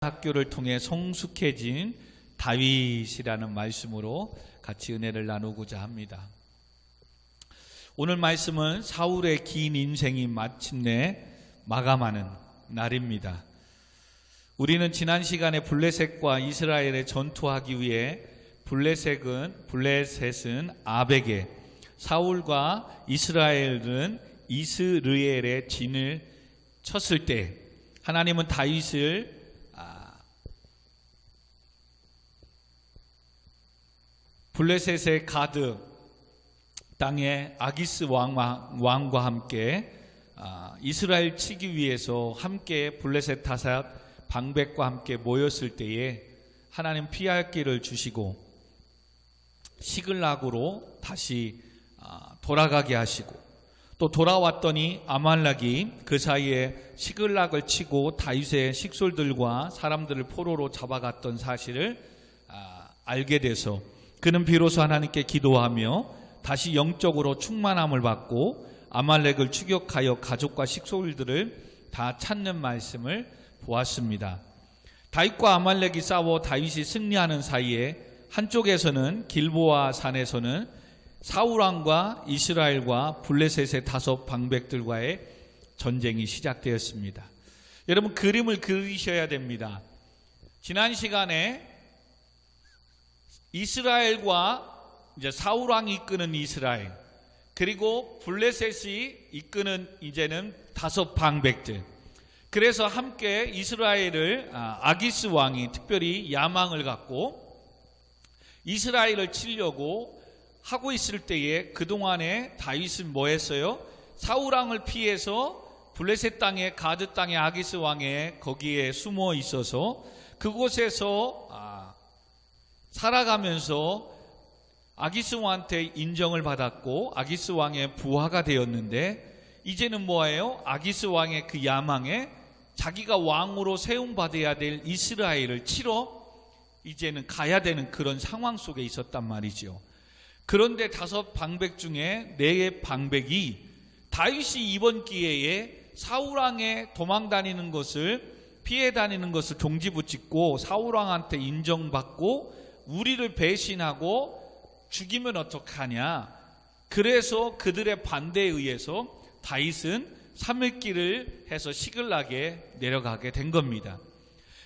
학교를 통해 성숙해진 다윗이라는 말씀으로 같이 은혜를 나누고자 합니다. 오늘 말씀은 사울의 긴 인생이 마침내 마감하는 날입니다. 우리는 지난 시간에 블레셋과 이스라엘의 전투하기 위해 블레셋은 아벡에, 사울과 이스라엘은 이스르엘의 진을 쳤을 때 하나님은 다윗을 블레셋의 가드 땅의 아기스 왕과 함께 이스라엘 치기 위해서 함께 블레셋 다섯 방백과 함께 모였을 때에 하나님 피할 길을 주시고 시글락으로 다시 돌아가게 하시고, 또 돌아왔더니 아말렉이 그 사이에 시글락을 치고 다윗의 식솔들과 사람들을 포로로 잡아갔던 사실을 알게 돼서 그는 비로소 하나님께 기도하며 다시 영적으로 충만함을 받고 아말렉을 추격하여 가족과 식솔들을 다 찾는 말씀을 보았습니다. 다윗과 아말렉이 싸워 다윗이 승리하는 사이에 한쪽에서는 길보아 산에서는 사울왕과 이스라엘과 블레셋의 다섯 방백들과의 전쟁이 시작되었습니다. 여러분, 그림을 그리셔야 됩니다. 지난 시간에 이스라엘과 이제 사울왕이 이끄는 이스라엘, 그리고 블레셋이 이끄는 이제는 다섯 방백들, 그래서 함께 이스라엘을 아기스 왕이 특별히 야망을 갖고 이스라엘을 치려고 하고 있을 때에 그동안에 다윗은 뭐 했어요? 사울왕을 피해서 블레셋 땅의 가드 땅의 아기스 왕의 거기에 숨어 있어서 그곳에서 살아가면서 아기스 왕한테 인정을 받았고 아기스 왕의 부하가 되었는데, 이제는 뭐예요? 아기스 왕의 그 야망에 자기가 왕으로 세움받아야 될 이스라엘을 치러 이제는 가야 되는 그런 상황 속에 있었단 말이죠. 그런데 다섯 방백 중에 네 방백이 다윗이 이번 기회에 사울왕에 도망다니는 것을, 피해 다니는 것을 종지부짓고 사울왕한테 인정받고 우리를 배신하고 죽이면 어떡하냐, 그래서 그들의 반대에 의해서 다윗은 3일길을 해서 시글락에 내려가게 된 겁니다.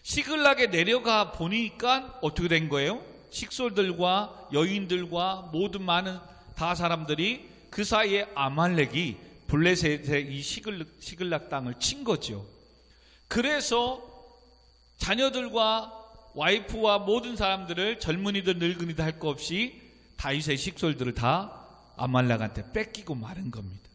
시글락에 내려가 보니까 어떻게 된 거예요? 식솔들과 여인들과 모든 많은 다 사람들이 그 사이에 아말렉이 블레셋의 이 시글락 땅을 친 거죠. 그래서 자녀들과 와이프와 모든 사람들을, 젊은이들 늙은이들 할 거 없이 다윗의 식솔들을 다 아말렉한테 뺏기고 마른 겁니다.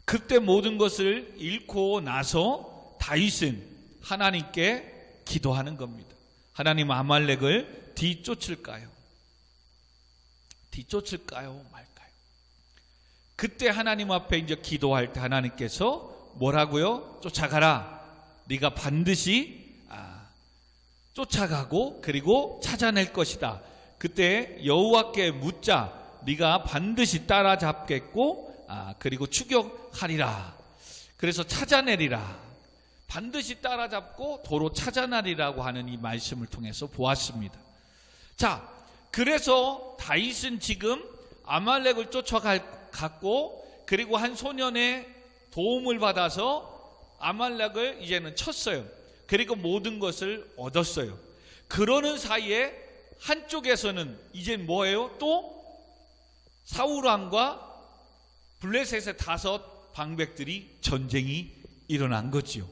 그때 모든 것을 잃고 나서 다윗은 하나님께 기도하는 겁니다. 하나님, 아말렉을 뒤쫓을까요? 말까요? 그때 하나님 앞에 이제 기도할 때 하나님께서 뭐라고요? 쫓아가라. 네가 반드시 쫓아가고 그리고 찾아낼 것이다. 그때 여호와께 묻자. 네가 반드시 따라잡겠고 그리고 추격하리라. 그래서 찾아내리라. 반드시 따라잡고 도로 찾아내리라고 하는 이 말씀을 통해서 보았습니다. 자, 그래서 다윗은 지금 아말렉을 쫓아갔고 그리고 한 소년의 도움을 받아서 아말렉을 이제는 쳤어요. 그리고 모든 것을 얻었어요. 그러는 사이에 한쪽에서는 이제 뭐예요? 또 사울왕과 블레셋의 다섯 방백들이 전쟁이 일어난 거지요.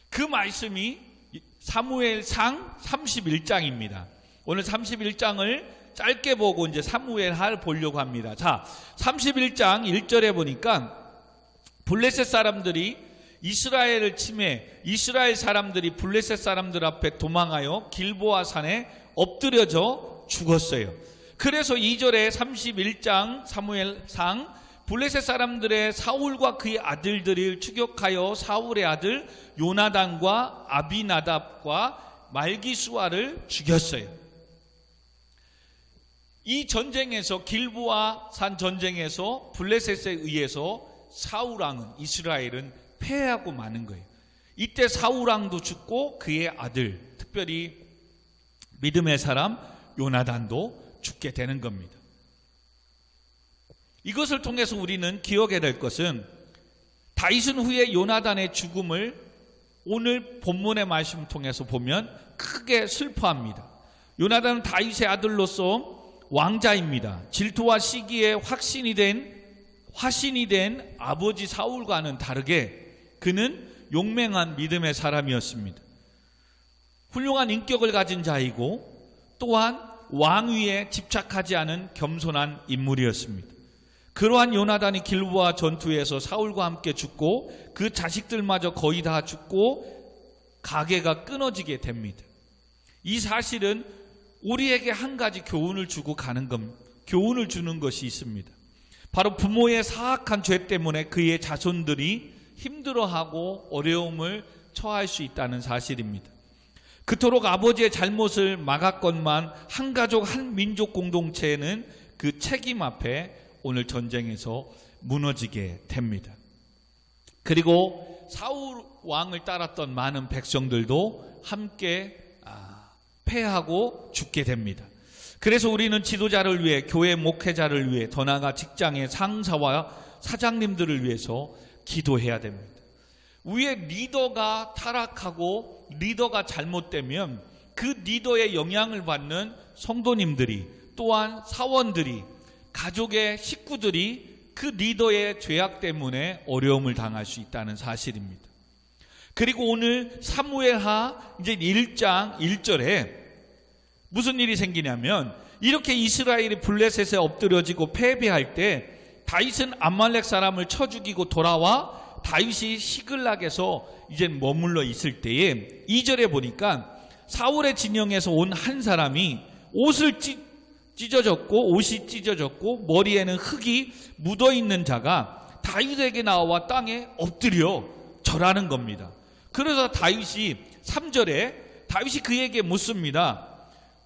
그 말씀이 사무엘상 31장입니다. 오늘 31장을 짧게 보고 이제 사무엘하를 보려고 합니다. 자, 31장 1절에 보니까 블레셋 사람들이 이스라엘을 침해, 이스라엘 사람들이 블레셋 사람들 앞에 도망하여 길보아 산에 엎드려져 죽었어요. 그래서 2절에 31장 사무엘상, 블레셋 사람들의 사울과 그의 아들들을 추격하여 사울의 아들 요나단과 아비나답과 말기수아를 죽였어요. 이 전쟁에서, 길보아 산 전쟁에서 블레셋에 의해서 사울왕은, 이스라엘은 패하고 마는 거예요. 이때 사울왕도 죽고 그의 아들, 특별히 믿음의 사람 요나단도 죽게 되는 겁니다. 이것을 통해서 우리는 기억해야 될 것은 다윗은 후에 요나단의 죽음을 오늘 본문의 말씀을 통해서 보면 크게 슬퍼합니다. 요나단은 다윗의 아들로서 왕자입니다. 질투와 시기에 화신이 된 아버지 사울과는 다르게 그는 용맹한 믿음의 사람이었습니다. 훌륭한 인격을 가진 자이고 또한 왕위에 집착하지 않은 겸손한 인물이었습니다. 그러한 요나단이 길보아 전투에서 사울과 함께 죽고 그 자식들마저 거의 다 죽고 가계가 끊어지게 됩니다. 이 사실은 우리에게 한 가지 교훈을 주는 것이 있습니다. 바로 부모의 사악한 죄 때문에 그의 자손들이 힘들어하고 어려움을 처할 수 있다는 사실입니다. 그토록 아버지의 잘못을 막았건만 한 가족 한 민족 공동체는 그 책임 앞에 오늘 전쟁에서 무너지게 됩니다. 그리고 사울 왕을 따랐던 많은 백성들도 함께 패하고 죽게 됩니다. 그래서 우리는 지도자를 위해, 교회 목회자를 위해, 더 나아가 직장의 상사와 사장님들을 위해서 기도해야 됩니다. 위에 리더가 타락하고 리더가 잘못되면 그 리더의 영향을 받는 성도님들이, 또한 사원들이, 가족의 식구들이 그 리더의 죄악 때문에 어려움을 당할 수 있다는 사실입니다. 그리고 오늘 사무엘하 이제 1장 1절에 무슨 일이 생기냐면, 이렇게 이스라엘이 블레셋에 엎드려지고 패배할 때 다윗은 암말렉 사람을 쳐 죽이고 돌아와 다윗이 시글락에서 이제 머물러 있을 때에 2절에 보니까 사울의 진영에서 온 한 사람이 옷이 찢어졌고 머리에는 흙이 묻어있는 자가 다윗에게 나와 땅에 엎드려 절하는 겁니다. 그래서 다윗이 3절에 다윗이 그에게 묻습니다.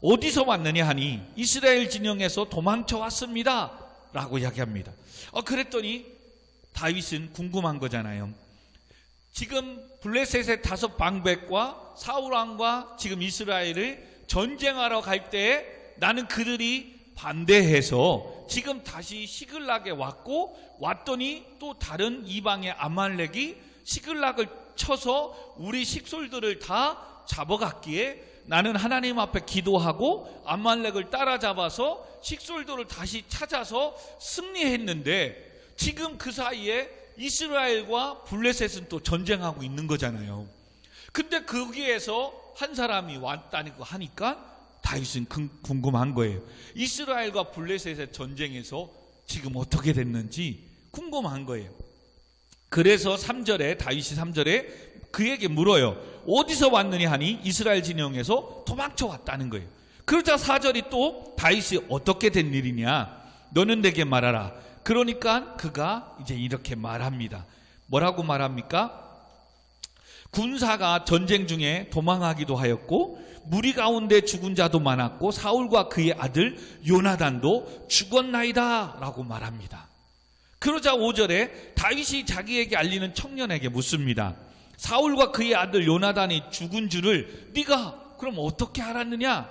어디서 왔느냐 하니 이스라엘 진영에서 도망쳐 왔습니다 라고 이야기합니다. 그랬더니 다윗은 궁금한 거잖아요. 지금 블레셋의 5 방백과 사울왕과 지금 이스라엘을 전쟁하러 갈 때 나는 그들이 반대해서 지금 다시 시글락에 왔더니 또 다른 이방의 아말렉이 시글락을 쳐서 우리 식솔들을 다 잡아갔기에 나는 하나님 앞에 기도하고 아말렉을 따라잡아서 식솔들을 다시 찾아서 승리했는데 지금 그 사이에 이스라엘과 블레셋은 또 전쟁하고 있는 거잖아요. 근데 거기에서 한 사람이 왔다고 하니까 다윗은 궁금한 거예요. 이스라엘과 블레셋의 전쟁에서 지금 어떻게 됐는지 궁금한 거예요. 그래서 3절에 다윗이 3절에 그에게 물어요. 어디서 왔느냐 하니 이스라엘 진영에서 도망쳐 왔다는 거예요. 그러자 4절이 또 다윗이 어떻게 된 일이냐, 너는 내게 말하라. 그러니까 그가 이제 이렇게 말합니다. 뭐라고 말합니까? 군사가 전쟁 중에 도망하기도 하였고 무리 가운데 죽은 자도 많았고 사울과 그의 아들 요나단도 죽었나이다 라고 말합니다. 그러자 5절에 다윗이 자기에게 알리는 청년에게 묻습니다. 사울과 그의 아들 요나단이 죽은 줄을 네가 그럼 어떻게 알았느냐?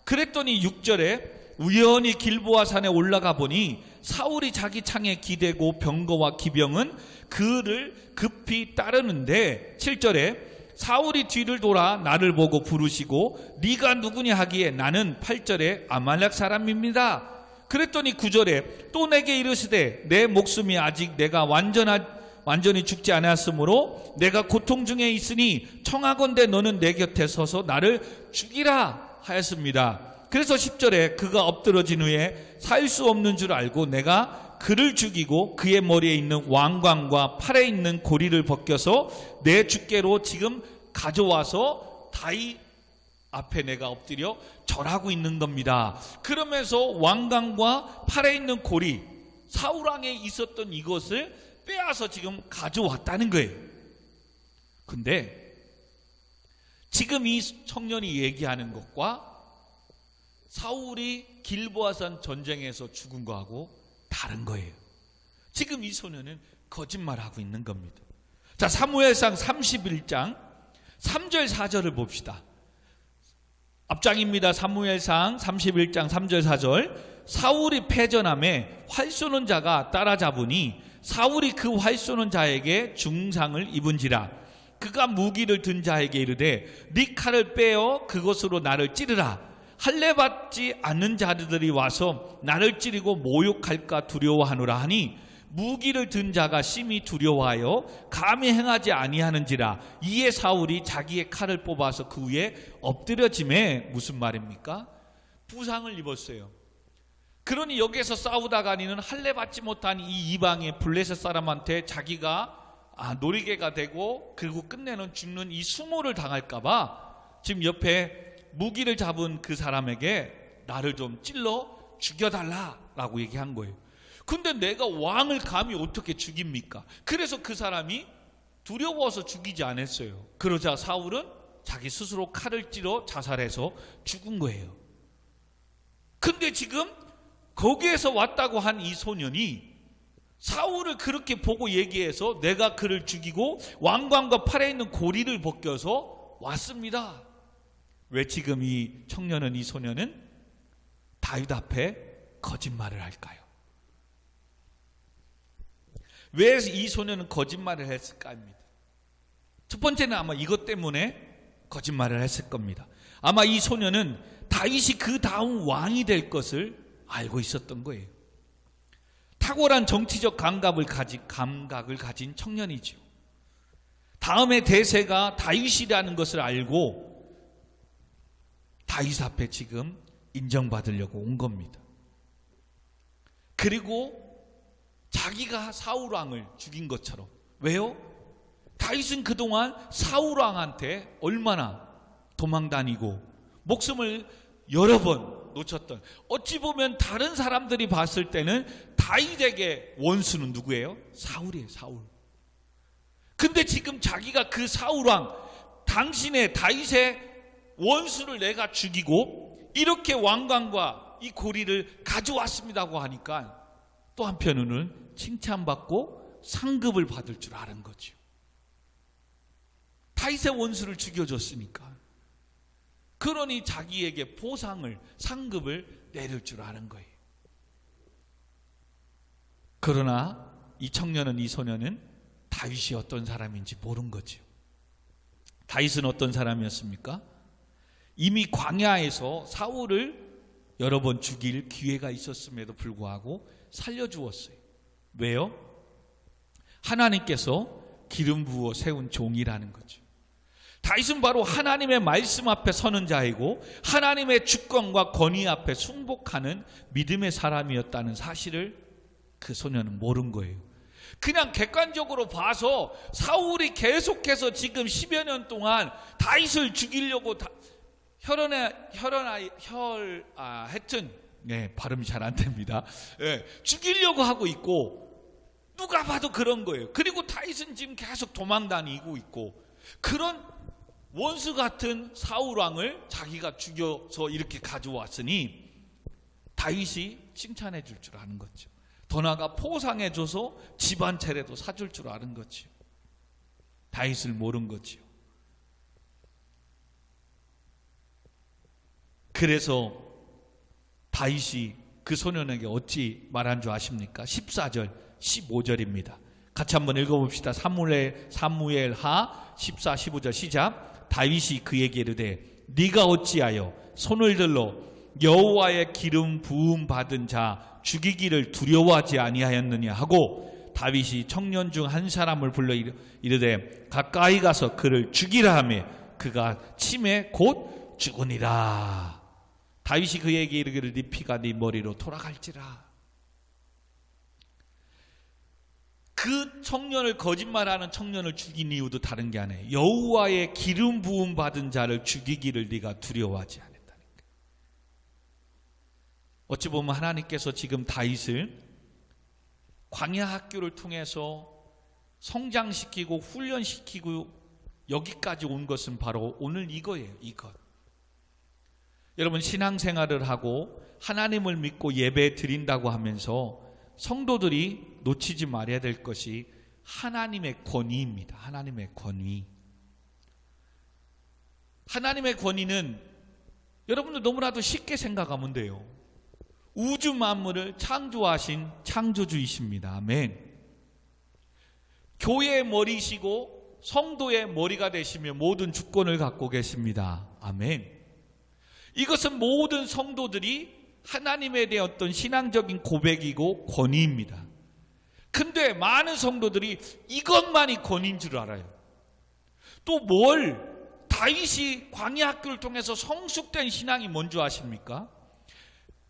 그랬더니 6절에 우연히 길보아 산에 올라가 보니 사울이 자기 창에 기대고 병거와 기병은 그를 급히 따르는데 7절에 사울이 뒤를 돌아 나를 보고 부르시고 네가 누구냐 하기에 나는 8절에 아말렉 사람입니다. 그랬더니 9절에 또 내게 이르시되 내 목숨이 아직 내가 완전히 죽지 않았으므로 내가 고통 중에 있으니 청하건대 너는 내 곁에 서서 나를 죽이라 하였습니다. 그래서 10절에 그가 엎드러진 후에 살 수 없는 줄 알고 내가 그를 죽이고 그의 머리에 있는 왕관과 팔에 있는 고리를 벗겨서 내 주께로 지금 가져와서 다윗 앞에 내가 엎드려 절하고 있는 겁니다. 그러면서 왕관과 팔에 있는 고리, 사울왕에 있었던 이것을 빼앗아 지금 가져왔다는 거예요. 근데 지금 이 청년이 얘기하는 것과 사울이 길보아산 전쟁에서 죽은 거하고 다른 거예요. 지금 이 소년은 거짓말하고 있는 겁니다. 자, 사무엘상 31장 3절 4절을 봅시다. 앞장입니다. 사무엘상 31장 3절 4절. 사울이 패전함에 활 쏘는 자가 따라잡으니 사울이 그 활 쏘는 자에게 중상을 입은지라. 그가 무기를 든 자에게 이르되 네 칼을 빼어 그것으로 나를 찌르라. 할례 받지 않는 자들이 와서 나를 찌르고 모욕할까 두려워하노라 하니 무기를 든 자가 심히 두려워하여 감히 행하지 아니하는지라. 이에 사울이 자기의 칼을 뽑아서 그 위에 엎드려짐에 무슨 말입니까? 부상을 입었어요. 그러니 여기에서 싸우다가니는 할례 받지 못한 이 이방의 블레셋 사람한테 자기가 노리개가 되고 그리고 끝내는 죽는 이 수모를 당할까봐 지금 옆에 무기를 잡은 그 사람에게 나를 좀 찔러 죽여달라라고 얘기한 거예요. 근데 내가 왕을 감히 어떻게 죽입니까? 그래서 그 사람이 두려워서 죽이지 않았어요. 그러자 사울은 자기 스스로 칼을 찔러 자살해서 죽은 거예요. 근데 지금 거기에서 왔다고 한 이 소년이 사울을 그렇게 보고 얘기해서 내가 그를 죽이고 왕관과 팔에 있는 고리를 벗겨서 왔습니다. 왜 지금 이 청년은, 이 소년은 다윗 앞에 거짓말을 할까요? 왜 이 소년은 거짓말을 했을까 합니다. 첫 번째는 아마 이것 때문에 거짓말을 했을 겁니다. 아마 이 소년은 다윗이 그 다음 왕이 될 것을 알고 있었던 거예요. 탁월한 정치적 감각을 가진 청년이죠. 다음의 대세가 다윗이라는 것을 알고 다윗 앞에 지금 인정받으려고 온 겁니다. 그리고 자기가 사울왕을 죽인 것처럼. 왜요? 다윗은 그동안 사울왕한테 얼마나 도망다니고 목숨을 여러 번 놓쳤던, 어찌 보면 다른 사람들이 봤을 때는 다윗에게 원수는 누구예요? 사울이에요. 사울. 근데 지금 자기가 그 사울왕, 당신의 다윗의 원수를 내가 죽이고 이렇게 왕관과 이 고리를 가져왔습니다고 하니까 또 한편으로는 칭찬받고 상급을 받을 줄 아는 거죠. 다윗의 원수를 죽여줬으니까. 그러니 자기에게 보상을, 상급을 내릴 줄 아는 거예요. 그러나 이 청년은, 이 소년은 다윗이 어떤 사람인지 모른 거죠. 다윗은 어떤 사람이었습니까? 이미 광야에서 사울을 여러 번 죽일 기회가 있었음에도 불구하고 살려주었어요. 왜요? 하나님께서 기름 부어 세운 종이라는 거죠. 다윗은 바로 하나님의 말씀 앞에 서는 자이고 하나님의 주권과 권위 앞에 순복하는 믿음의 사람이었다는 사실을 그 소년은 모른 거예요. 그냥 객관적으로 봐서 사울이 계속해서 지금 10여 년 동안 다윗을 죽이려고 하여튼 발음이 잘 안 됩니다. 죽이려고 하고 있고 누가 봐도 그런 거예요. 그리고 다윗은 지금 계속 도망다니고 있고 그런 원수 같은 사울왕을 자기가 죽여서 이렇게 가져왔으니 다윗이 칭찬해 줄 줄 아는 거죠. 더 나아가 포상해 줘서 집안 차례도 사줄 줄 아는 거죠. 다윗을 모른 거죠. 그래서 다윗이 그 소년에게 어찌 말한 줄 아십니까? 14절 15절입니다 같이 한번 읽어봅시다. 사무엘하 14, 15절 시작. 다윗이 그에게 이르되 네가 어찌하여 손을 들러 여호와의 기름 부음 받은 자 죽이기를 두려워하지 아니하였느냐 하고 다윗이 청년 중 한 사람을 불러 이르되 가까이 가서 그를 죽이라 하매 그가 침에 곧 죽으니라. 다윗이 그에게 이르기를 네 피가 네 머리로 돌아갈지라. 그 청년을, 거짓말하는 청년을 죽인 이유도 다른 게 아니에요. 여호와의 기름 부음 받은 자를 죽이기를 네가 두려워하지 않았다는 거예요. 어찌 보면 하나님께서 지금 다윗을 광야 학교를 통해서 성장시키고 훈련시키고 여기까지 온 것은 바로 오늘 이거예요. 이것. 여러분, 신앙생활을 하고 하나님을 믿고 예배 드린다고 하면서 성도들이 놓치지 말아야 될 것이 하나님의 권위입니다. 하나님의 권위. 하나님의 권위는 여러분들 너무나도 쉽게 생각하면 돼요. 우주 만물을 창조하신 창조주이십니다. 아멘. 교회의 머리시고 성도의 머리가 되시며 모든 주권을 갖고 계십니다. 아멘. 이것은 모든 성도들이 하나님에 대한 어떤 신앙적인 고백이고 권위입니다. 근데 많은 성도들이 이것만이 권위인 줄 알아요. 또 다윗이 광야 학교를 통해서 성숙된 신앙이 뭔지 아십니까?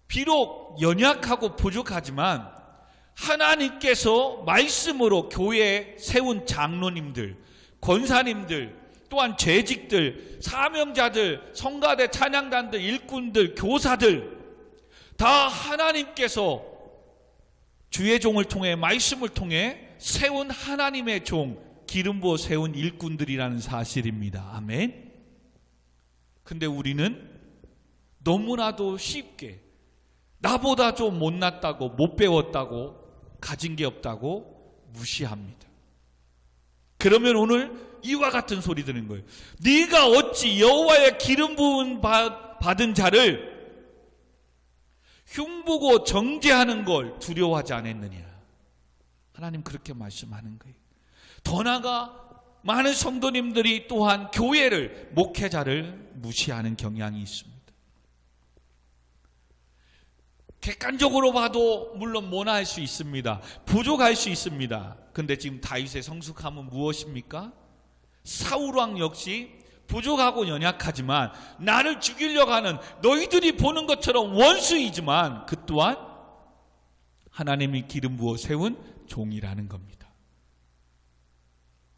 비록 연약하고 부족하지만 하나님께서 말씀으로 교회에 세운 장로님들, 권사님들, 또한 재직들, 사명자들, 성가대 찬양단들, 일꾼들, 교사들 다 하나님께서 주의 종을 통해 말씀을 통해 세운 하나님의 종, 기름 부어 세운 일꾼들이라는 사실입니다. 아멘. 근데 우리는 너무나도 쉽게 나보다 좀 못났다고, 못 배웠다고, 가진 게 없다고 무시합니다. 그러면 오늘 이와 같은 소리 드는 거예요. 네가 어찌 여호와의 기름 부음 받은 자를 흉보고 정죄하는 걸 두려워하지 않았느냐. 하나님 그렇게 말씀하는 거예요. 더 나아가 많은 성도님들이 또한 교회를, 목회자를 무시하는 경향이 있습니다. 객관적으로 봐도 물론 모나할 수 있습니다. 부족할 수 있습니다. 근데 지금 다윗의 성숙함은 무엇입니까? 사울왕 역시 부족하고 연약하지만 나를 죽이려고 하는 너희들이 보는 것처럼 원수이지만 그 또한 하나님이 기름 부어 세운 종이라는 겁니다.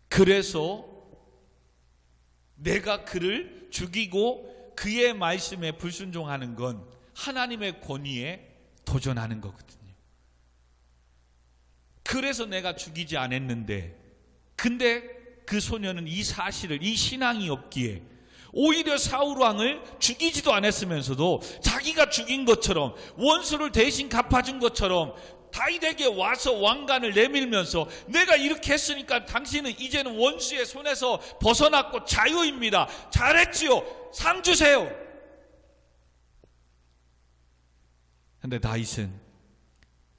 그래서 내가 그를 죽이고 그의 말씀에 불순종하는 건 하나님의 권위에 도전하는 거거든요. 그래서 내가 죽이지 않았는데, 근데 그 소년은 이 사실을, 이 신앙이 없기에 오히려 사울왕을 죽이지도 않았으면서도 자기가 죽인 것처럼, 원수를 대신 갚아준 것처럼 다윗에게 와서 왕관을 내밀면서 내가 이렇게 했으니까 당신은 이제는 원수의 손에서 벗어났고 자유입니다. 잘했지요. 상 주세요. 그런데 다윗은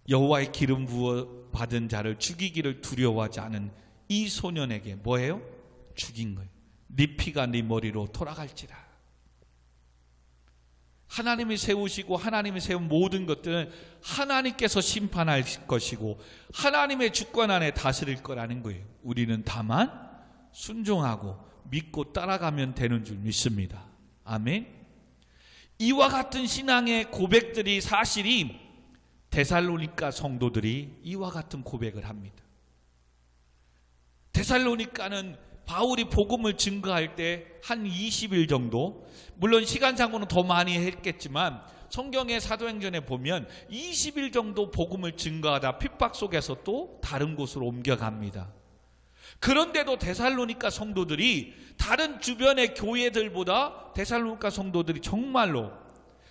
여호와의 기름 부어 받은 자를 죽이기를 두려워하지 않은 이 소년에게 뭐예요? 죽인 거예요. 네 피가 네 머리로 돌아갈지라. 하나님이 세우시고 하나님이 세운 모든 것들은 하나님께서 심판할 것이고 하나님의 주권 안에 다스릴 거라는 거예요. 우리는 다만 순종하고 믿고 따라가면 되는 줄 믿습니다. 아멘. 이와 같은 신앙의 고백들이 사실이 데살로니가 성도들이 이와 같은 고백을 합니다. 데살로니가는 바울이 복음을 증거할 때 한 20일 정도, 물론 시간상으로는 더 많이 했겠지만 성경의 사도행전에 보면 20일 정도 복음을 증거하다 핍박 속에서 또 다른 곳으로 옮겨갑니다. 그런데도 데살로니가 성도들이 다른 주변의 교회들보다 데살로니가 성도들이 정말로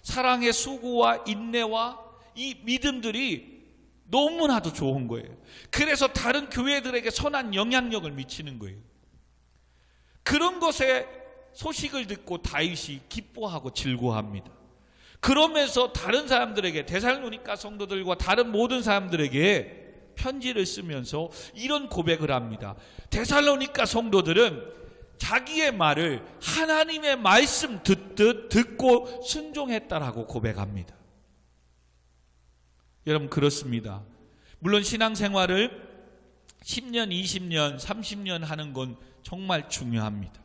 사랑의 수고와 인내와 이 믿음들이 너무나도 좋은 거예요. 그래서 다른 교회들에게 선한 영향력을 미치는 거예요. 그런 것에 소식을 듣고 다윗이 기뻐하고 즐거워합니다. 그러면서 다른 사람들에게, 데살로니가 성도들과 다른 모든 사람들에게 편지를 쓰면서 이런 고백을 합니다. 데살로니가 성도들은 자기의 말을 하나님의 말씀 듣듯 듣고 순종했다라고 고백합니다. 여러분 그렇습니다. 물론 신앙생활을 10년, 20년, 30년 하는 건 정말 중요합니다.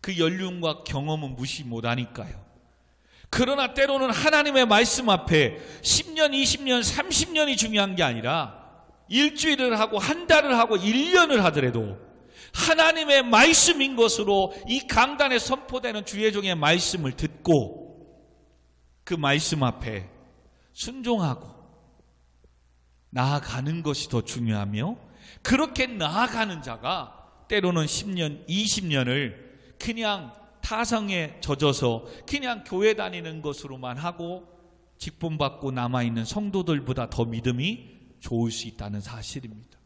그 연륜과 경험은 무시 못하니까요. 그러나 때로는 하나님의 말씀 앞에 10년, 20년, 30년이 중요한 게 아니라 일주일을 하고 한 달을 하고 1년을 하더라도 하나님의 말씀인 것으로 이 강단에 선포되는 주의 종의 말씀을 듣고 그 말씀 앞에 순종하고 나아가는 것이 더 중요하며, 그렇게 나아가는 자가 때로는 10년, 20년을 그냥 타성에 젖어서 그냥 교회 다니는 것으로만 하고 직분받고 남아있는 성도들보다 더 믿음이 좋을 수 있다는 사실입니다.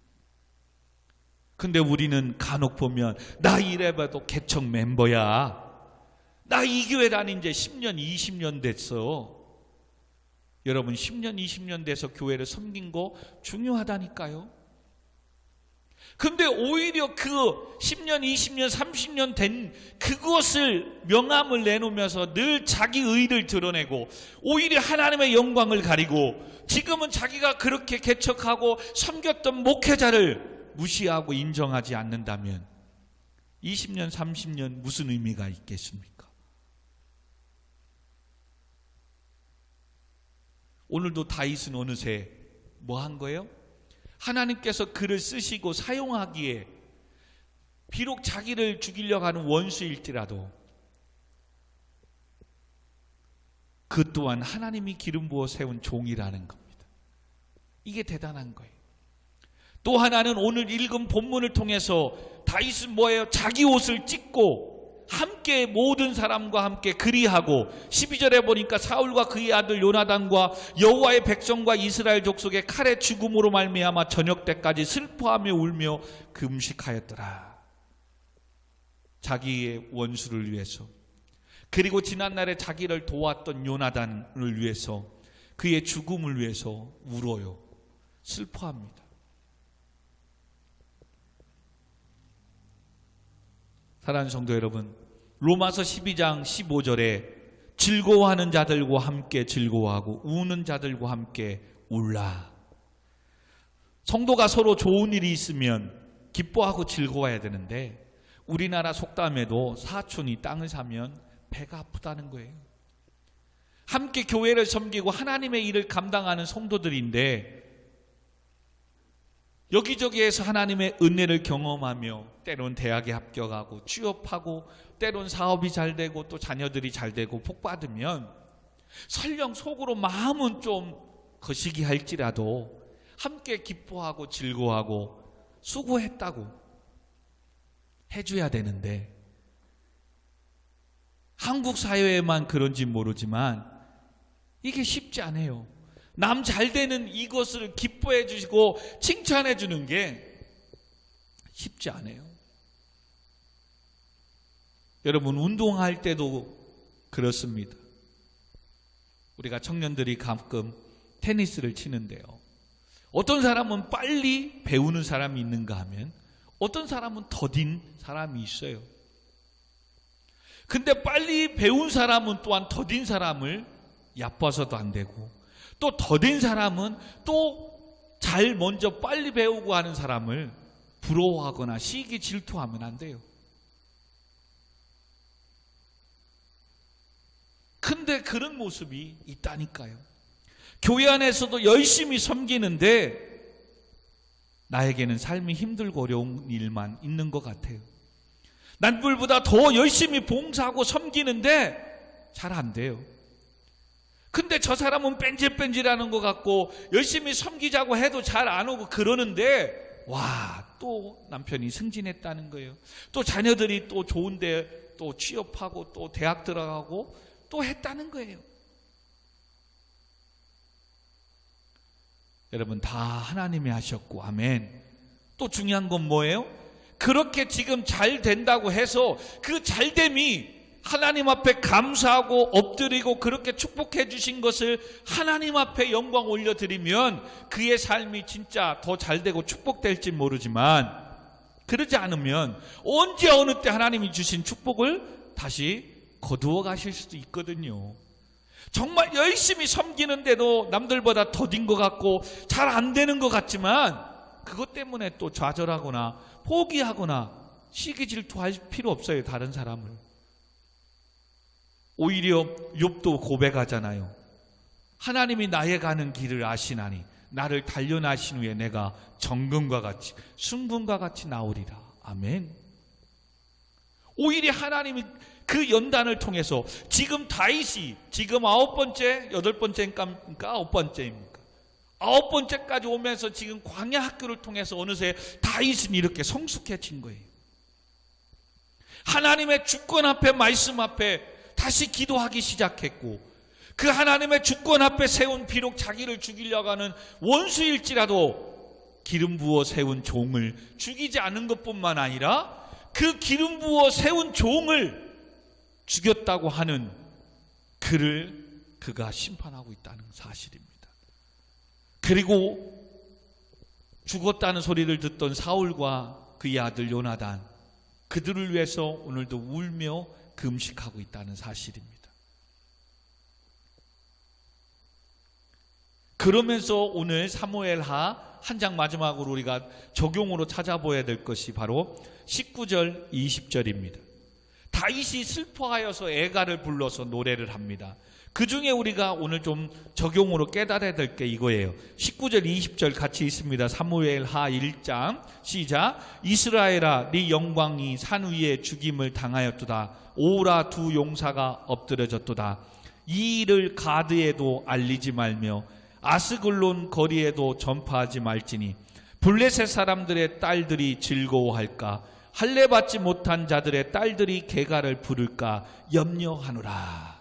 근데 우리는 간혹 보면 나 이래봐도 개척 멤버야, 나 이 교회 다닌 지 10년 20년 됐어. 여러분 10년 20년 돼서 교회를 섬긴 거 중요하다니까요. 근데 오히려 그 10년 20년 30년 된 그것을 명함을 내놓으면서 늘 자기 의를 드러내고 오히려 하나님의 영광을 가리고 지금은 자기가 그렇게 개척하고 섬겼던 목회자를 무시하고 인정하지 않는다면 20년 30년 무슨 의미가 있겠습니까? 오늘도 다윗은 어느새 뭐 한 거예요? 하나님께서 그를 쓰시고 사용하기에 비록 자기를 죽이려고 하는 원수일지라도 그 또한 하나님이 기름 부어 세운 종이라는 겁니다. 이게 대단한 거예요. 또 하나는 오늘 읽은 본문을 통해서 다윗은 뭐예요? 자기 옷을 찢고 함께 모든 사람과 함께 그리하고 12절에 보니까 사울과 그의 아들 요나단과 여호와의 백성과 이스라엘 족속의 칼의 죽음으로 말미암아 저녁 때까지 슬퍼하며 울며 금식하였더라. 자기의 원수를 위해서, 그리고 지난날에 자기를 도왔던 요나단을 위해서, 그의 죽음을 위해서 울어요. 슬퍼합니다. 사랑하는 성도 여러분, 로마서 12장 15절에 즐거워하는 자들과 함께 즐거워하고 우는 자들과 함께 울라. 성도가 서로 좋은 일이 있으면 기뻐하고 즐거워해야 되는데 우리나라 속담에도 사촌이 땅을 사면 배가 아프다는 거예요. 함께 교회를 섬기고 하나님의 일을 감당하는 성도들인데 여기저기에서 하나님의 은혜를 경험하며 때론 대학에 합격하고 취업하고 때론 사업이 잘 되고 또 자녀들이 잘 되고 복 받으면 설령 속으로 마음은 좀 거시기 할지라도 함께 기뻐하고 즐거워하고 수고했다고 해줘야 되는데 한국 사회에만 그런지 모르지만 이게 쉽지 않아요. 남 잘 되는 이것을 기뻐해 주시고 칭찬해 주는 게 쉽지 않아요. 여러분 운동할 때도 그렇습니다. 우리가 청년들이 가끔 테니스를 치는데요. 어떤 사람은 빨리 배우는 사람이 있는가 하면 어떤 사람은 더딘 사람이 있어요. 근데 빨리 배운 사람은 또한 더딘 사람을 얕봐서도 안 되고 또 더딘 사람은 또 잘 먼저 빨리 배우고 하는 사람을 부러워하거나 시기 질투하면 안 돼요. 근데 그런 모습이 있다니까요. 교회 안에서도 열심히 섬기는데 나에게는 삶이 힘들고 어려운 일만 있는 것 같아요. 남들보다 더 열심히 봉사하고 섬기는데 잘 안 돼요. 근데 저 사람은 뺀질뺀질하는 것 같고 열심히 섬기자고 해도 잘 안 오고 그러는데 와, 또 남편이 승진했다는 거예요. 또 자녀들이 또 좋은데 또 취업하고 또 대학 들어가고 또 했다는 거예요. 여러분 다 하나님이 하셨고 아멘. 또 중요한 건 뭐예요? 그렇게 지금 잘 된다고 해서 그 잘됨이 하나님 앞에 감사하고 엎드리고 그렇게 축복해 주신 것을 하나님 앞에 영광 올려드리면 그의 삶이 진짜 더 잘되고 축복될지 모르지만 그러지 않으면 언제 어느 때 하나님이 주신 축복을 다시 거두어 가실 수도 있거든요. 정말 열심히 섬기는데도 남들보다 더딘 것 같고 잘 안 되는 것 같지만 그것 때문에 또 좌절하거나 포기하거나 시기 질투할 필요 없어요. 다른 사람을. 오히려 욥도 고백하잖아요. 하나님이 나의 가는 길을 아시나니 나를 단련하신 후에 내가 정금과 같이 순금과 같이 나오리라. 아멘. 오히려 하나님이 그 연단을 통해서 지금 다윗이 지금 9번째, 8번째입니까? 9번째입니까? 9번째까지 오면서 지금 광야 학교를 통해서 어느새 다윗은 이렇게 성숙해진 거예요. 하나님의 주권 앞에 말씀 앞에 다시 기도하기 시작했고 그 하나님의 주권 앞에 세운 비록 자기를 죽이려고 하는 원수일지라도 기름 부어 세운 종을 죽이지 않은 것뿐만 아니라 그 기름 부어 세운 종을 죽였다고 하는 그가 심판하고 있다는 사실입니다. 그리고 죽었다는 소리를 듣던 사울과 그의 아들 요나단, 그들을 위해서 오늘도 울며 금식하고 있다는 사실입니다. 그러면서 오늘 사무엘하 한 장 마지막으로 우리가 적용으로 찾아봐야 될 것이 바로 19절 20절입니다. 다윗이 슬퍼하여서 애가를 불러서 노래를 합니다. 그 중에 우리가 오늘 좀 적용으로 깨달아야 될 게 이거예요. 19절 20절 같이 있습니다. 사무엘하 1장 시작. 이스라엘아 네 영광이 산 위에 죽임을 당하였도다. 오라 두 용사가 엎드려졌도다. 이 일을 가드에도 알리지 말며 아스글론 거리에도 전파하지 말지니 블레셋 사람들의 딸들이 즐거워할까, 할례 받지 못한 자들의 딸들이 개가를 부를까 염려하노라.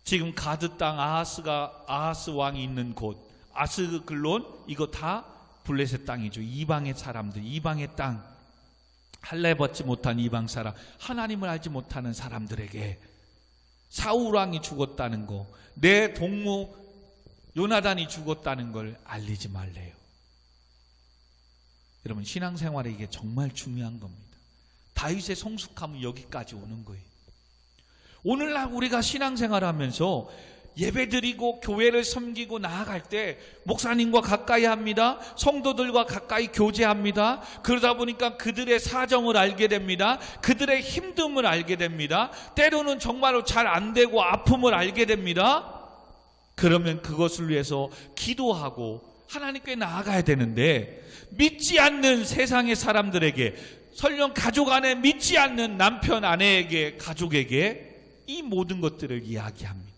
지금 가드 땅 아하스 왕이 있는 곳 아스글론, 이거 다 블레셋 땅이죠. 이방의 사람들, 이방의 땅, 할례 받지 못한 이방 사람, 하나님을 알지 못하는 사람들에게 사울 왕이 죽었다는 거, 내 동무 요나단이 죽었다는 걸 알리지 말래요. 여러분, 신앙생활에 이게 정말 중요한 겁니다. 다윗의 성숙함은 여기까지 오는 거예요. 오늘날 우리가 신앙생활하면서 예배드리고 교회를 섬기고 나아갈 때 목사님과 가까이 합니다. 성도들과 가까이 교제합니다. 그러다 보니까 그들의 사정을 알게 됩니다. 그들의 힘듦을 알게 됩니다. 때로는 정말로 잘 안 되고 아픔을 알게 됩니다. 그러면 그것을 위해서 기도하고 하나님께 나아가야 되는데, 믿지 않는 세상의 사람들에게, 설령 가족 안에 믿지 않는 남편, 아내에게, 가족에게 이 모든 것들을 이야기합니다.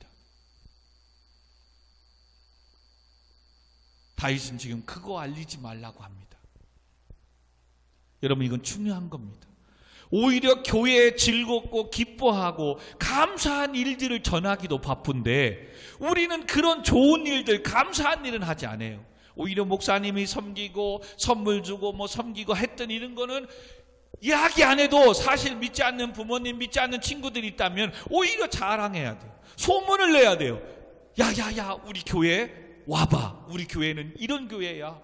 다윗은 지금 그거 알리지 말라고 합니다. 여러분, 이건 중요한 겁니다. 오히려 교회에 즐겁고 기뻐하고 감사한 일들을 전하기도 바쁜데 우리는 그런 좋은 일들, 감사한 일은 하지 않아요. 오히려 목사님이 섬기고 선물 주고 섬기고 했던 이런 거는 이야기 안 해도 사실 믿지 않는 부모님, 믿지 않는 친구들이 있다면 오히려 자랑해야 돼요. 소문을 내야 돼요. 야야야, 우리 교회 와봐. 우리 교회는 이런 교회야.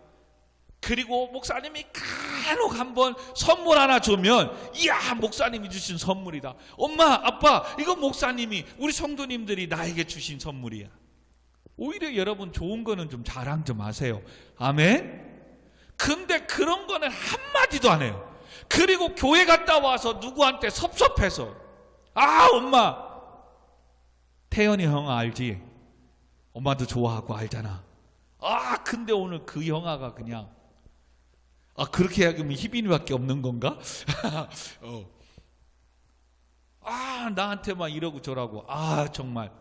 그리고 목사님이 간혹 한번 선물 하나 주면, 이야, 목사님이 주신 선물이다. 엄마, 아빠, 이거 목사님이, 우리 성도님들이 나에게 주신 선물이야. 오히려 여러분, 좋은 거는 좀 자랑 좀 하세요. 아멘? 근데 그런 거는 한마디도 안 해요. 그리고 교회 갔다 와서 누구한테 섭섭해서, 아, 엄마, 태연이 형 알지? 엄마도 좋아하고 알잖아. 아, 근데 오늘 그 형아가 그냥, 그렇게 하면 희빈이밖에 없는 건가? 나한테만 이러고 저러고, 정말.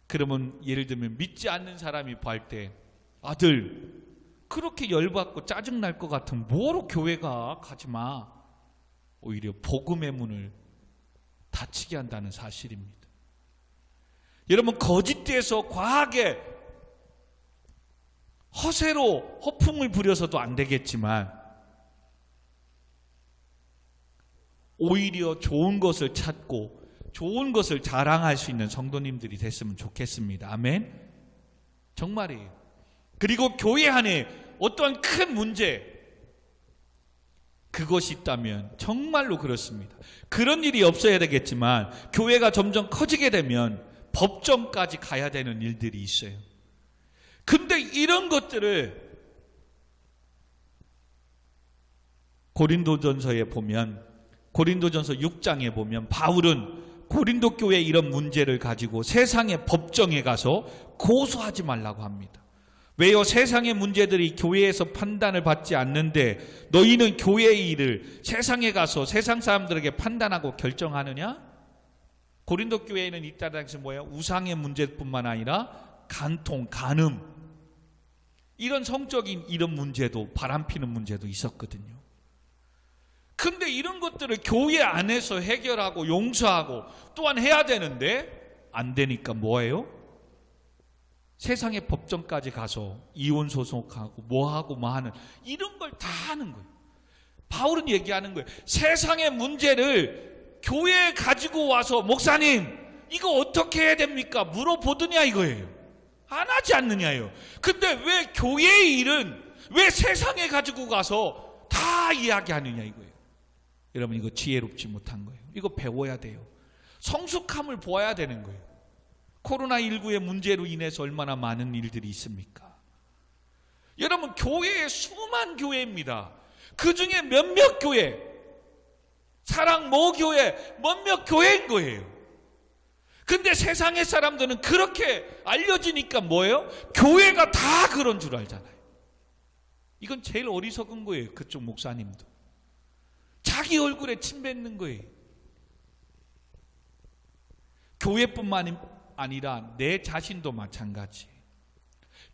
그러면 예를 들면 믿지 않는 사람이 볼 때, 아들, 그렇게 열받고 짜증날 것 같으면 뭐로 교회 가지 마. 오히려 복음의 문을 닫히게 한다는 사실입니다. 여러분, 거짓되어서 과하게 허세로 허풍을 부려서도 안 되겠지만 오히려 좋은 것을 찾고 좋은 것을 자랑할 수 있는 성도님들이 됐으면 좋겠습니다. 아멘? 정말이에요. 그리고 교회 안에 어떤 큰 문제, 그것이 있다면 정말로 그렇습니다. 그런 일이 없어야 되겠지만 교회가 점점 커지게 되면 법정까지 가야 되는 일들이 있어요. 근데 이런 것들을 고린도전서에 보면, 고린도전서 6장에 보면 바울은 고린도 교회의 이런 문제를 가지고 세상의 법정에 가서 고소하지 말라고 합니다. 왜요? 세상의 문제들이 교회에서 판단을 받지 않는데 너희는 교회의 일을 세상에 가서 세상 사람들에게 판단하고 결정하느냐? 고린도 교회에는 이때 당시 뭐예요? 우상의 문제뿐만 아니라 간통, 간음, 이런 성적인 이런 문제도, 바람피는 문제도 있었거든요. 근데 이런 것들을 교회 안에서 해결하고 용서하고 또한 해야 되는데 안 되니까 뭐예요? 세상의 법정까지 가서 이혼 소송하고 뭐하고 뭐하는 이런 걸 다 하는 거예요. 바울은 얘기하는 거예요. 세상의 문제를 교회에 가지고 와서 목사님 이거 어떻게 해야 됩니까? 물어보더냐 이거예요. 안 하지 않느냐요. 근데 왜 교회의 일은 왜 세상에 가지고 가서 다 이야기하느냐 이거예요. 여러분 이거 지혜롭지 못한 거예요. 이거 배워야 돼요. 성숙함을 보아야 되는 거예요. 코로나19의 문제로 인해서 얼마나 많은 일들이 있습니까? 여러분 교회에 수만 교회입니다. 그 중에 몇몇 교회, 사랑 모 교회, 몇몇 교회인 거예요. 근데 세상의 사람들은 그렇게 알려지니까 뭐예요? 교회가 다 그런 줄 알잖아요. 이건 제일 어리석은 거예요. 그쪽 목사님도 자기 얼굴에 침 뱉는 거예요. 교회뿐만 아니라 내 자신도 마찬가지.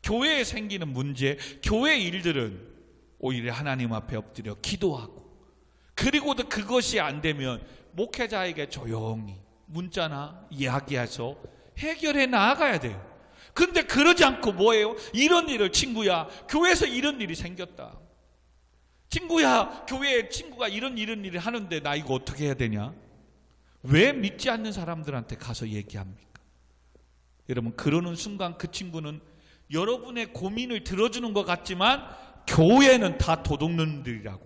교회에 생기는 문제, 교회 일들은 오히려 하나님 앞에 엎드려 기도하고, 그리고도 그것이 안 되면 목회자에게 조용히 문자나 이야기해서 해결해 나아가야 돼요. 근데 그러지 않고 뭐예요? 이런 일을 친구야 교회에서 이런 일이 생겼다, 친구야 교회에 친구가 이런 일을 하는데 나 이거 어떻게 해야 되냐? 왜 믿지 않는 사람들한테 가서 얘기합니까? 여러분 그러는 순간 그 친구는 여러분의 고민을 들어주는 것 같지만 교회는 다 도둑놈들이라고,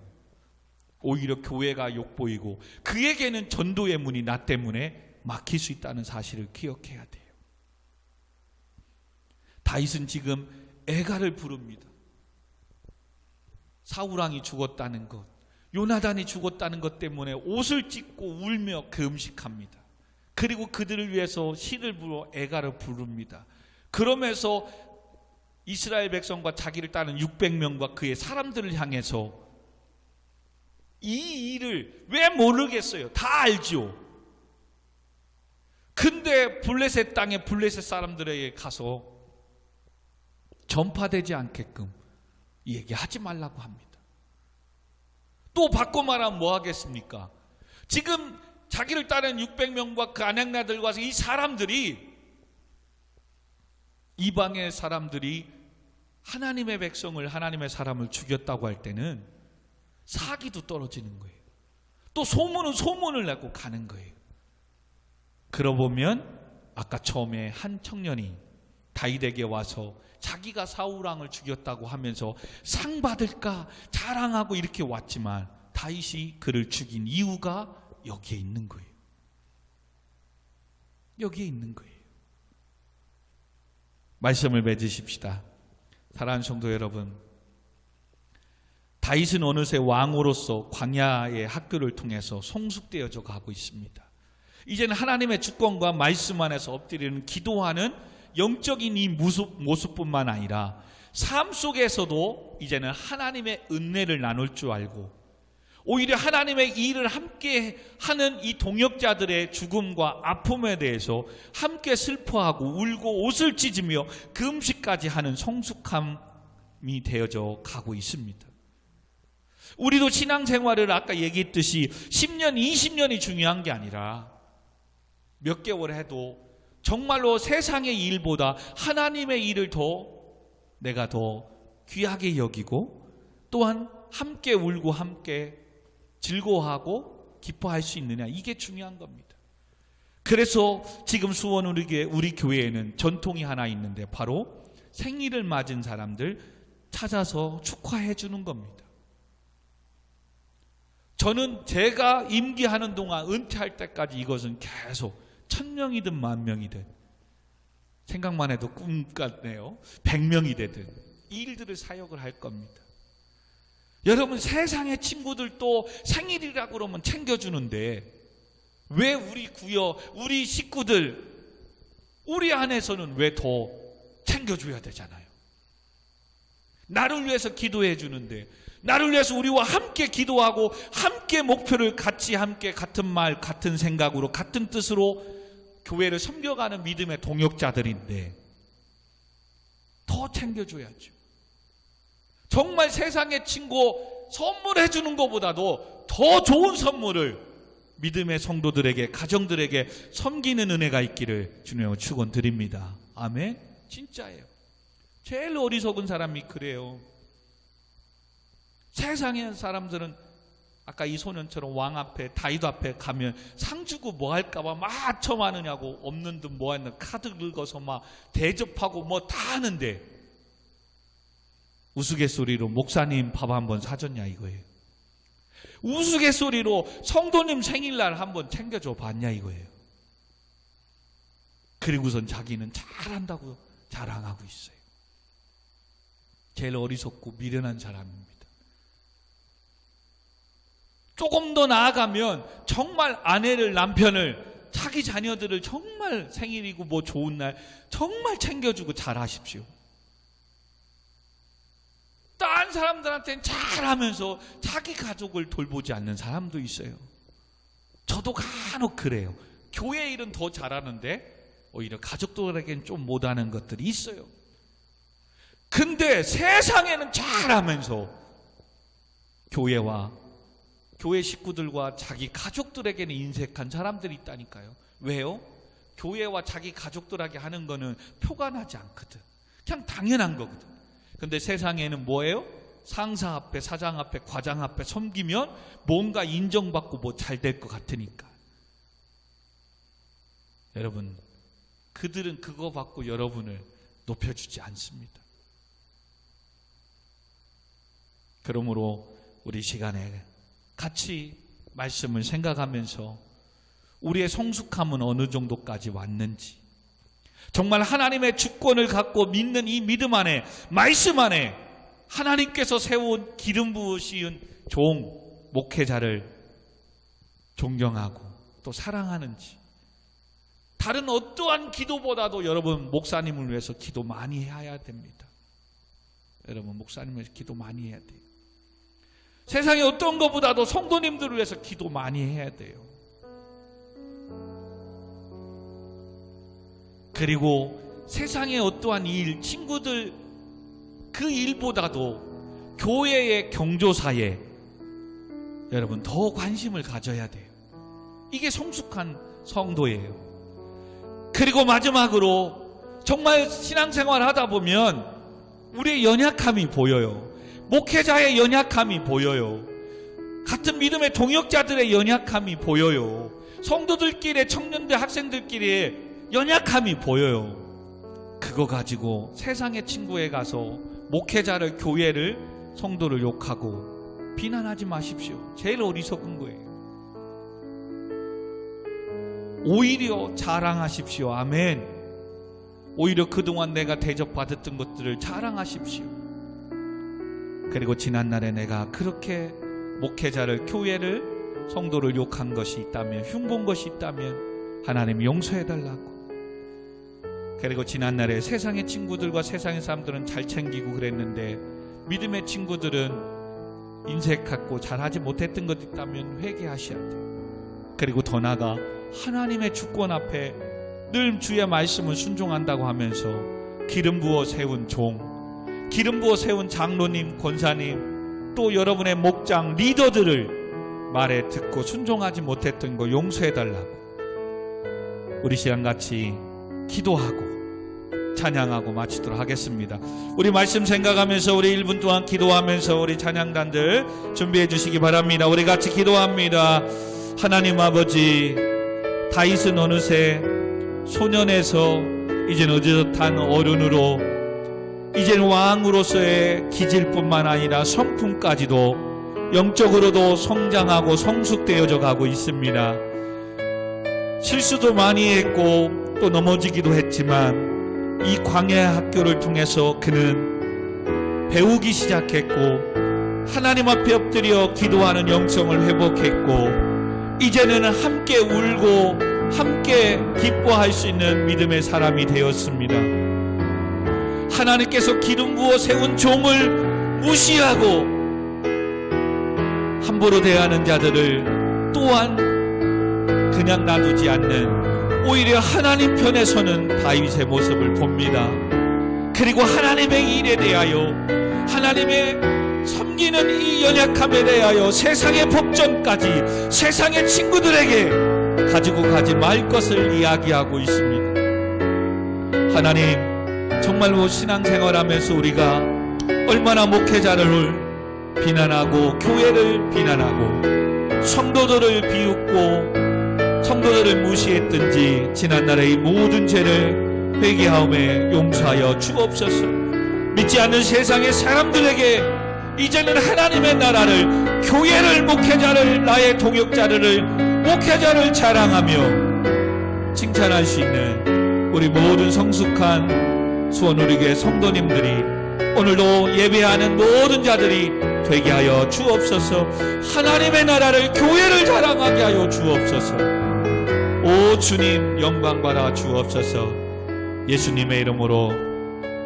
오히려 교회가 욕보이고 그에게는 전도의 문이 나 때문에 막힐 수 있다는 사실을 기억해야 돼요. 다윗은 지금 애가를 부릅니다. 사울왕이 죽었다는 것, 요나단이 죽었다는 것 때문에 옷을 찢고 울며 금식합니다. 그리고 그들을 위해서 시를 부르어 애가를 부릅니다. 그러면서 이스라엘 백성과 자기를 따르는 600명과 그의 사람들을 향해서 이 일을 왜 모르겠어요? 다 알죠. 근데 블레셋 땅에 블레셋 사람들에게 가서 전파되지 않게끔 얘기하지 말라고 합니다. 또 바꿔 말하면 뭐 하겠습니까? 지금 자기를 따르는 600명과 그 아낙나들과 이 사람들이, 이방의 사람들이 하나님의 백성을, 하나님의 사람을 죽였다고 할 때는 사기도 떨어지는 거예요. 또 소문은 소문을 내고 가는 거예요. 그러고 보면 아까 처음에 한 청년이 다윗에게 와서 자기가 사울왕을 죽였다고 하면서 상 받을까 자랑하고 이렇게 왔지만 다윗이 그를 죽인 이유가 여기에 있는 거예요. 여기에 있는 거예요. 말씀을 맺으십시다. 사랑하는 성도 여러분, 다윗은 어느새 왕으로서 광야의 학교를 통해서 성숙되어져 가고 있습니다. 이제는 하나님의 주권과 말씀 안에서 엎드리는 기도하는 영적인 이 모습뿐만 아니라 삶 속에서도 이제는 하나님의 은혜를 나눌 줄 알고, 오히려 하나님의 일을 함께 하는 이 동역자들의 죽음과 아픔에 대해서 함께 슬퍼하고 울고 옷을 찢으며 금식까지 하는 성숙함이 되어져 가고 있습니다. 우리도 신앙생활을 아까 얘기했듯이 10년, 20년이 중요한 게 아니라 몇 개월 해도 정말로 세상의 일보다 하나님의 일을 내가 더 귀하게 여기고, 또한 함께 울고 함께 즐거워하고 기뻐할 수 있느냐, 이게 중요한 겁니다. 그래서 지금 수원 우리 교회에는 전통이 하나 있는데 바로 생일을 맞은 사람들 찾아서 축하해 주는 겁니다. 저는 제가 임기하는 동안 은퇴할 때까지 이것은 계속 1000명이든 10,000명이든 생각만 해도 꿈 같네요. 100명이 되든 이 일들을 사역을 할 겁니다. 여러분 세상의 친구들도 생일이라고 그러면 챙겨주는데 왜 우리 구역, 우리 식구들, 우리 안에서는 왜 더 챙겨줘야 되잖아요. 나를 위해서 기도해 주는데, 나를 위해서 우리와 함께 기도하고 함께 목표를 같이 함께 같은 말 같은 생각으로 같은 뜻으로 교회를 섬겨가는 믿음의 동역자들인데 더 챙겨줘야죠. 정말 세상의 친구 선물해 주는 것보다도 더 좋은 선물을 믿음의 성도들에게, 가정들에게 섬기는 은혜가 있기를 주님으로 축원드립니다. 아멘. 진짜예요. 제일 어리석은 사람이 그래요. 세상의 사람들은 아까 이 소년처럼 왕 앞에, 다윗 앞에 가면 상 주고 뭐 할까봐 막 첨하느냐고, 없는 듯 뭐 하는 카드 긁어서 막 대접하고 뭐 다 하는데 우스갯소리로 목사님 밥 한번 사줬냐 이거예요. 우스갯소리로 성도님 생일날 한번 챙겨줘 봤냐 이거예요. 그리고선 자기는 잘한다고 자랑하고 있어요. 제일 어리석고 미련한 사람입니다. 조금 더 나아가면 정말 아내를, 남편을, 자기 자녀들을 정말 생일이고 뭐 좋은 날 정말 챙겨주고 잘하십시오. 딴 사람들한테는 잘하면서 자기 가족을 돌보지 않는 사람도 있어요. 저도 간혹 그래요. 교회 일은 더 잘하는데 오히려 가족들에게는 좀 못하는 것들이 있어요. 근데 세상에는 잘하면서 교회 식구들과 자기 가족들에게는 인색한 사람들이 있다니까요. 왜요? 교회와 자기 가족들에게 하는 거는 표가 나지 않거든. 그냥 당연한 거거든. 근데 세상에는 뭐예요? 상사 앞에, 사장 앞에, 과장 앞에 섬기면 뭔가 인정받고 뭐 잘 될 것 같으니까. 여러분, 그들은 그거 받고 여러분을 높여주지 않습니다. 그러므로 우리 시간에 같이 말씀을 생각하면서 우리의 성숙함은 어느 정도까지 왔는지, 정말 하나님의 주권을 갖고 믿는 이 믿음 안에, 말씀 안에 하나님께서 세운 기름 부으신 종, 목회자를 존경하고 또 사랑하는지, 다른 어떠한 기도보다도 여러분 목사님을 위해서 기도 많이 해야 됩니다. 여러분 목사님을 위해서 기도 많이 해야 돼요. 세상에 어떤 것보다도 성도님들을 위해서 기도 많이 해야 돼요. 그리고 세상의 어떠한 일, 친구들 그 일보다도 교회의 경조사에 여러분 더 관심을 가져야 돼요. 이게 성숙한 성도예요. 그리고 마지막으로 정말 신앙생활 하다 보면 우리의 연약함이 보여요. 목회자의 연약함이 보여요. 같은 믿음의 동역자들의 연약함이 보여요. 성도들끼리, 청년들, 학생들끼리의 연약함이 보여요. 그거 가지고 세상의 친구에 가서 목회자를, 교회를, 성도를 욕하고 비난하지 마십시오. 제일 어리석은 거예요. 오히려 자랑하십시오. 아멘. 오히려 그동안 내가 대접받았던 것들을 자랑하십시오. 그리고 지난날에 내가 그렇게 목회자를, 교회를, 성도를 욕한 것이 있다면, 흉본 것이 있다면 하나님 용서해달라고. 그리고 지난날에 세상의 친구들과 세상의 사람들은 잘 챙기고 그랬는데 믿음의 친구들은 인색하고 잘하지 못했던 것 있다면 회개하셔야 돼요. 그리고 더 나아가 하나님의 주권 앞에 늘 주의 말씀을 순종한다고 하면서 기름 부어 세운 종, 기름 부어 세운 장로님, 권사님, 또 여러분의 목장, 리더들을 말에 듣고 순종하지 못했던 거 용서해달라고. 우리 시간같이 기도하고 찬양하고 마치도록 하겠습니다. 우리 말씀 생각하면서 우리 1분 동안 기도하면서 우리 찬양단들 준비해 주시기 바랍니다. 우리 같이 기도합니다. 하나님 아버지, 다윗은 어느새 소년에서 이제는 어젓한 어른으로, 이제는 왕으로서의 기질뿐만 아니라 성품까지도 영적으로도 성장하고 성숙되어져 가고 있습니다. 실수도 많이 했고 또 넘어지기도 했지만 이 광야의 학교를 통해서 그는 배우기 시작했고 하나님 앞에 엎드려 기도하는 영성을 회복했고 이제는 함께 울고 함께 기뻐할 수 있는 믿음의 사람이 되었습니다. 하나님께서 기름 부어 세운 종을 무시하고 함부로 대하는 자들을 또한 그냥 놔두지 않는, 오히려 하나님 편에 서는 다윗의 모습을 봅니다. 그리고 하나님의 일에 대하여 하나님의 섬기는 이 연약함에 대하여 세상의 법전까지 세상의 친구들에게 가지고 가지 말 것을 이야기하고 있습니다. 하나님, 정말로 신앙생활하면서 우리가 얼마나 목회자를 비난하고 교회를 비난하고 성도들을 비웃고 성도들을 무시했든지 지난날의 이 모든 죄를 회개하오매 용서하여 주옵소서. 믿지 않는 세상의 사람들에게 이제는 하나님의 나라를, 교회를, 목회자를, 나의 동역자를, 목회자를 자랑하며 칭찬할 수 있는 우리 모든 성숙한 수원우리교회 성도님들이, 오늘도 예배하는 모든 자들이 되게 하여 주옵소서. 하나님의 나라를, 교회를 자랑하게 하여 주옵소서. 오 주님, 영광 받아 주옵소서. 예수님의 이름으로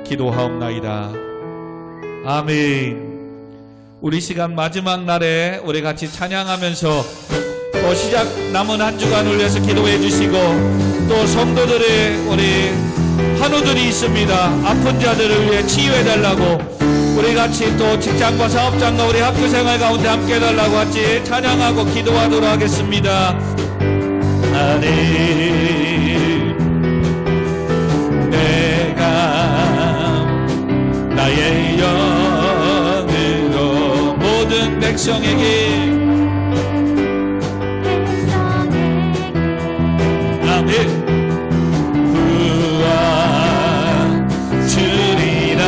기도하옵나이다. 아멘. 우리 시간 마지막 날에 우리 같이 찬양하면서 또 시작 남은 한 주간을 위해서 기도해 주시고, 또 성도들의 우리 한우들이 있습니다. 아픈 자들을 위해 치유해 달라고 우리 같이 또 직장과 사업장과 우리 학교생활 가운데 함께 해달라고 같이 찬양하고 기도하도록 하겠습니다. 하나님, 내가 나의 영으로 모든 백성에게 아멘 구원 주리라.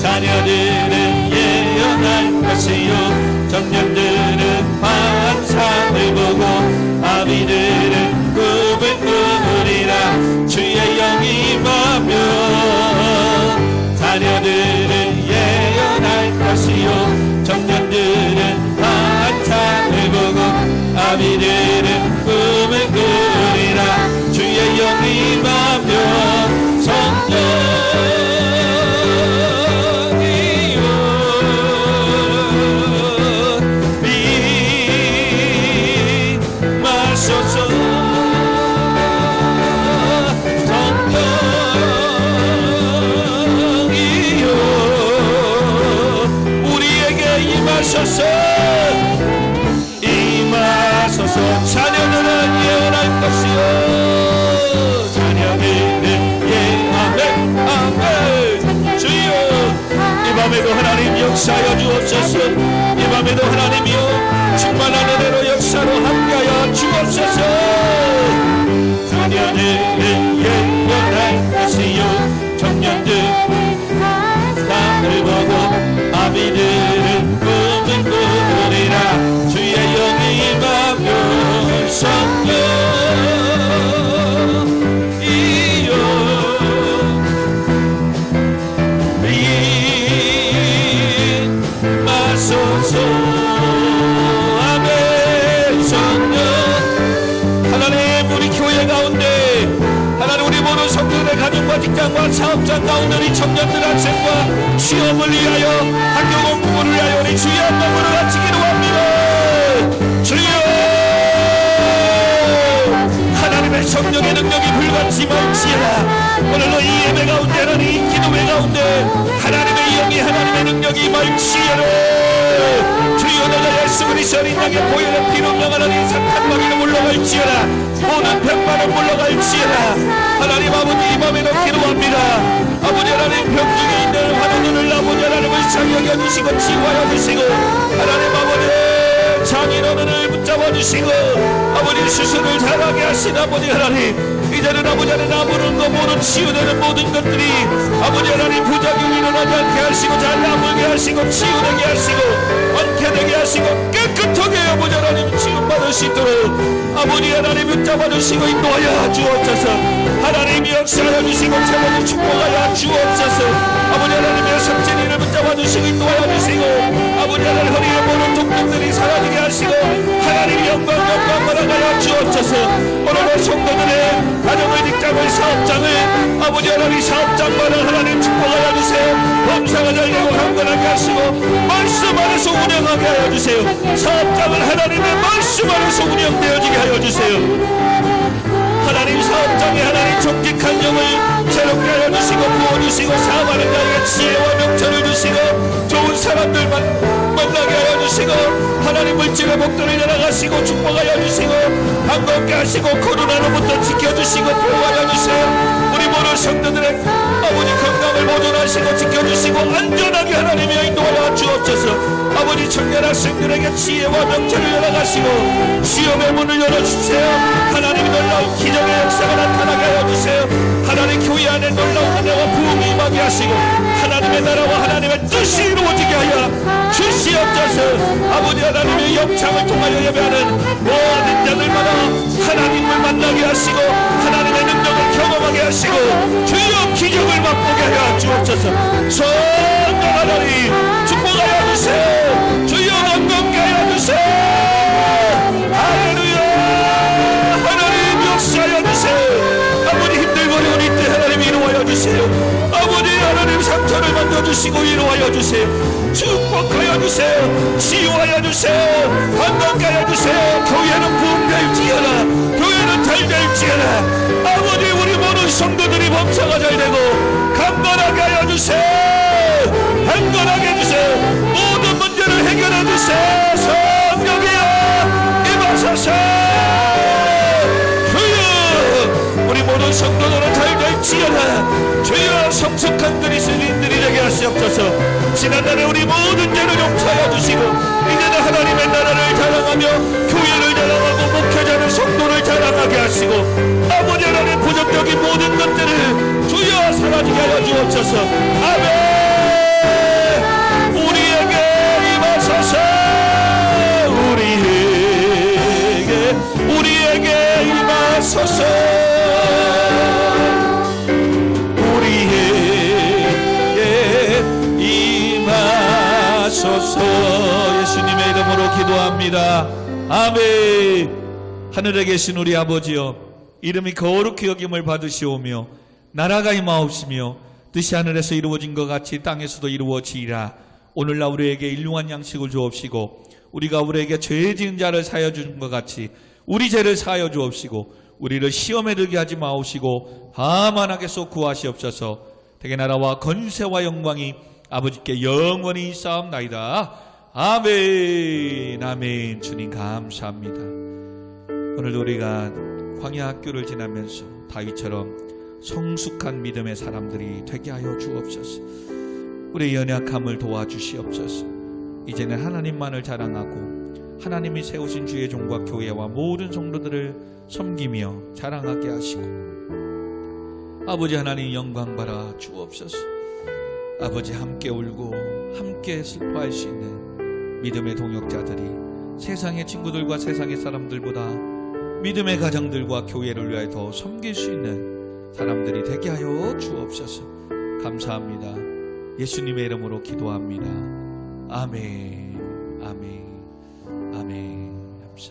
자녀들은 예언할 것이요 청년들은 환상을 보고 아비들은 꿈을 꾸리라. 주의 영이 임하며 자녀들은 예언할 것이요 청년들은 환상을 보고 아비들은 꿈을 꾸리라. 주의 영이 임하며 성령이요 임하소서. 성령이요 우리에게 임하소서. 임하소서. 자녀들은 예언할 것이요 자녀들은 아멘 아멘. 주여, 이 밤에도 하나님 역사하여 주옵소서. 이 밤에도 하나님이여 충만한 은혜로 역사로 함께하여 주옵소서. 자녀들은 예언할 것이요 청년들은 삶을 보고 아비들은 꿈을 꾸리라. 주의 영이 임하며 성령이요 임하소서. 아멘. 성령 하나님, 우리 교회 가운데 하나님, 우리 모든 성도들의 가정과 직장과 사업장 가운데 우리 청년들 학생과 취업을 위하여 학교 공부를 위하여 우리 주의 한마음으로 같이 기도합니다. 주여, 하나님의 성령의 능력이 불같이 말지어다. 오늘도 이 예배 가운데 하나님, 이 기도회 가운데 하나님의 영이, 하나님의 능력이 말지어다. 주여, 내가 예수 그리스도 어린 양의 보혈의 피로 명하나니 사탄 마귀는 물러갈지어다. 모든 병만은 물러갈지어다. 하나님 아버지, 이 밤에도 기도합니다. 아버지 하나님, 병중에 있는 환우들을 아버지 하나님을 상히 여겨주시고 치유하여 주시고, 하나님 아버지 장인어른을 붙잡아 주시고, 아버지 수술을 잘하게 하신 아버지 하나님, 이제는 아버지 하나님 아무런 것 모든 치유되는 모든 것들이 아버지 하나님 부작용이 일어나지 않게 하시고 잘 나물게 하시고 치유되게 하시고 완쾌되게 하시고 깨끗하게 아버지 하나님 치유받을 수 있도록 아버지 하나님 붙잡아 주시고 인도하여 주옵소서. 하나님 역사하여 주시고 제목을 축복하여 주옵소서. 아버지 하나님의 성진이를 붙잡아 주시고 인도하여 주시고 아버지 하나님 허리에 모든 통증들이 사라지게 하시고 하나님 영광 받아가여 주옵소서. 오늘도 성도들의 가정을, 직장을, 사업장을 아버지 하나님 사업장만을 하나님 축복하여 주세요. 범사가 잘 되고 강건하게 하시고 말씀 안에서 운영하게 하여 주세요. 사업장을 하나님의 말씀 안에서 운영되어지게 하여 주세요. 하나님 사업장에 하나님 정직한 영을 새롭게 하여 주시고 부어주시고 사랑하는 자에게 지혜와 명철을 주시고 좋은 사람들만 만나게 하여 주시고 하나님 물질의 복들을 열어가시고 축복하여 주시고 한겁게 하시고 코로나로부터 지켜주시고 보호하여 주세요. 우리 모든 성도들의 아버지 건강을 보존하시고 지켜주시고 안전하게 하나님의 인도하여 주옵소서. 아버지 청년 학생들에게 지혜와 명철을 열어가시고 시험의 문을 열어주세요. 하나님이 놀라운 기적의 역사가 나타나게 하여 주세요. 하나님 교회 안에 놀라운 은혜와 부흥이 임하게 하시고 하나님의 나라와 하나님의 뜻이 이루어지게 하여 주시옵소서. 아버지 하나님의 영창을 통하여 예배하는 모든 자들마다 하나님을 만나게 하시고 하나님의 능력을 경험하게 하시고 주여 기적을 맛보게 하여 주옵소서. 성령 하나님 축복하여 주세요. 주여 건강케 하여 주세요. 할렐루야. 하나님 역사하여 주세요. 아버지 힘들고 어려운 이때 하나님 이루어하여 주세요. 아버지 하나님 상처를 만져주시고 이루어하여 주세요. 축복하여 주세요. 치유하여 주세요. 건강케 하여 주세요. 교회는 부흥될지어다. 교회는 잘 될지어다. 아버지 우리 모든 성도들이 범사가 잘 되고 강건하게 하여 주세요. 강건하게 해주세요. 모든 문제를 해결해 주세요. 성령이여 임하소서. 주여 우리 모든 성도들은 잘 될지어다. 주여 성숙한 그리스도인들이 되게 하시옵소서. 지난날에 우리 모든 죄를 용서하여 주시고 이제는 하나님의 나라를 자랑하며 교회를 자랑하고 목회자를 성도를 자랑하게 하시고 아버지 하나님 부정적인 모든 것들을 주여 사라지게 하여 주옵소서. 아멘. 우리에게 임하소서. 우리에게 임하소서. 우리에게 임하소서. 예수님의 이름으로 기도합니다. 아멘. 하늘에 계신 우리 아버지여, 이름이 거룩히 여김을 받으시오며 나라가 임하옵시며 뜻이 하늘에서 이루어진 것 같이 땅에서도 이루어지리라. 오늘날 우리에게 일용한 양식을 주옵시고 우리가 우리에게 죄 지은 자를 사하여 준 것 같이 우리 죄를 사하여 주옵시고 우리를 시험에 들게 하지 마옵시고 다만 악에서 구하시옵소서. 대개 나라와 권세와 영광이 아버지께 영원히 쌓옵나이다. 아멘. 아멘. 주님 감사합니다. 오늘도 우리가 광야 학교를 지나면서 다윗처럼 성숙한 믿음의 사람들이 되게 하여 주옵소서. 우리의 연약함을 도와주시옵소서. 이제는 하나님만을 자랑하고 하나님이 세우신 주의 종과 교회와 모든 성도들을 섬기며 자랑하게 하시고 아버지 하나님 영광 받아 주옵소서. 아버지 함께 울고 함께 슬퍼할 수 있는 믿음의 동역자들이 세상의 친구들과 세상의 사람들보다 믿음의 가정들과 교회를 위하여 더 섬길 수 있는 사람들이 되게 하여 주옵소서. 감사합니다. 예수님의 이름으로 기도합니다. 아멘. 아멘.